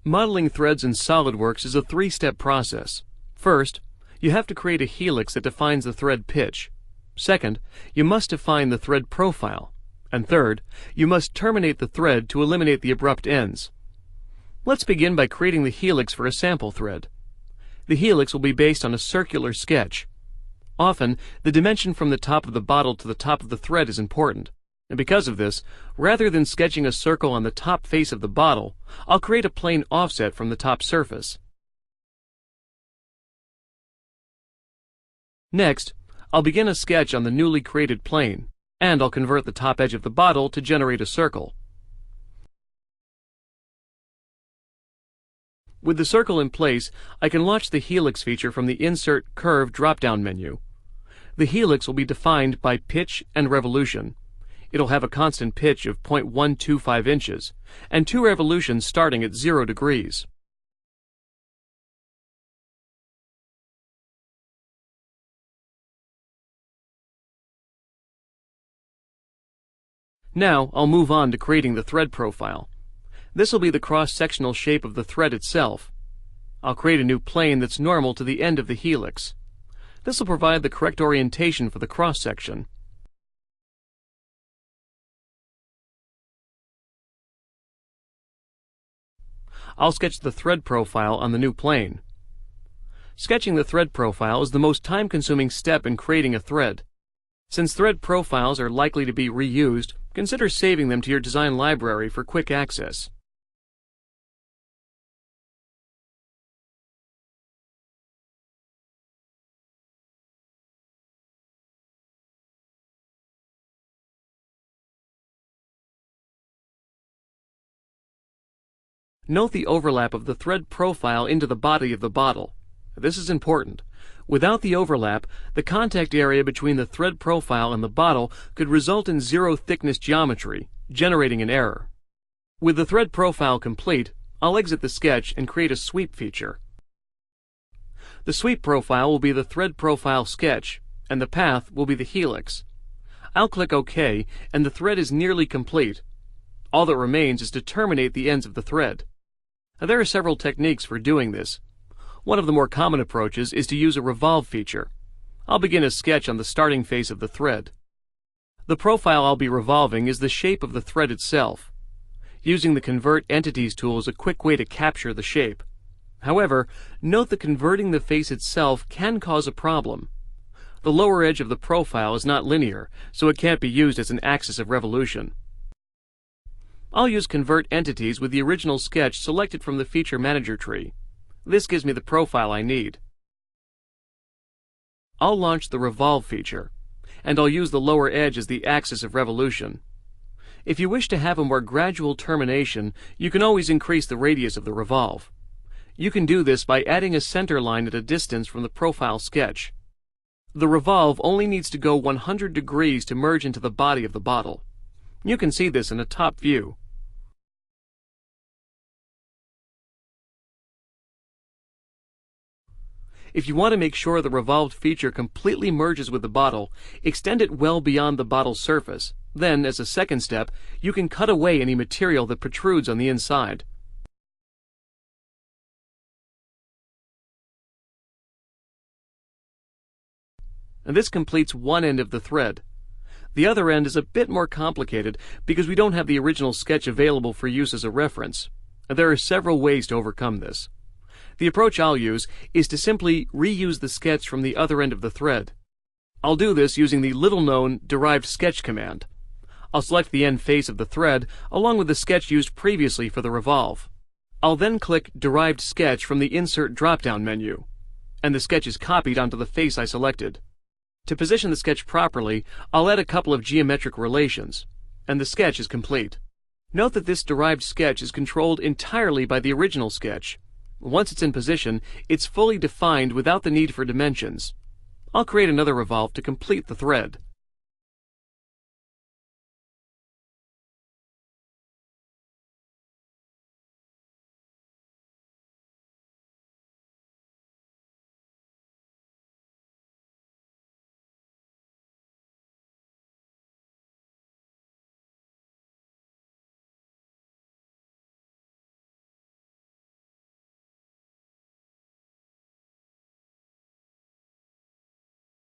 Modeling threads in Solidworks is a three-step process. First, you have to create a helix that defines the thread pitch. Second, you must define the thread profile. And third, you must terminate the thread to eliminate the abrupt ends. Let's begin by creating the helix for a sample thread. The helix will be based on a circular sketch. Often, the dimension from the top of the bottle to the top of the thread is important. And because of this, rather than sketching a circle on the top face of the bottle, I'll create a plane offset from the top surface. Next, I'll begin a sketch on the newly created plane, and I'll convert the top edge of the bottle to generate a circle. With the circle in place, I can launch the helix feature from the Insert Curve drop-down menu. The helix will be defined by pitch and revolution. It'll have a constant pitch of 0.125 inches, and 2 revolutions starting at 0 degrees. Now, I'll move on to creating the thread profile. This will be the cross-sectional shape of the thread itself. I'll create a new plane that's normal to the end of the helix. This will provide the correct orientation for the cross-section. I'll sketch the thread profile on the new plane. Sketching the thread profile is the most time-consuming step in creating a thread. Since thread profiles are likely to be reused, consider saving them to your design library for quick access. Note the overlap of the thread profile into the body of the bottle. This is important. Without the overlap, the contact area between the thread profile and the bottle could result in zero thickness geometry, generating an error. With the thread profile complete, I'll exit the sketch and create a sweep feature. The sweep profile will be the thread profile sketch, and the path will be the helix. I'll click OK, and the thread is nearly complete. All that remains is to terminate the ends of the thread. Now, there are several techniques for doing this. One of the more common approaches is to use a revolve feature. I'll begin a sketch on the starting face of the thread. The profile I'll be revolving is the shape of the thread itself. Using the Convert Entities tool is a quick way to capture the shape. However, note that converting the face itself can cause a problem. The lower edge of the profile is not linear, so it can't be used as an axis of revolution. I'll use Convert Entities with the original sketch selected from the Feature Manager tree. This gives me the profile I need. I'll launch the Revolve feature, and I'll use the lower edge as the axis of revolution. If you wish to have a more gradual termination, you can always increase the radius of the revolve. You can do this by adding a center line at a distance from the profile sketch. The revolve only needs to go 100 degrees to merge into the body of the bottle. You can see this in a top view. If you want to make sure the revolved feature completely merges with the bottle, extend it well beyond the bottle's surface. Then, as a second step, you can cut away any material that protrudes on the inside. And this completes one end of the thread. The other end is a bit more complicated because we don't have the original sketch available for use as a reference. There are several ways to overcome this. The approach I'll use is to simply reuse the sketch from the other end of the thread. I'll do this using the little-known derived sketch command. I'll select the end face of the thread along with the sketch used previously for the revolve. I'll then click Derived Sketch from the Insert drop-down menu, and the sketch is copied onto the face I selected. To position the sketch properly, I'll add a couple of geometric relations, and the sketch is complete. Note that this derived sketch is controlled entirely by the original sketch. Once it's in position, it's fully defined without the need for dimensions. I'll create another revolve to complete the thread.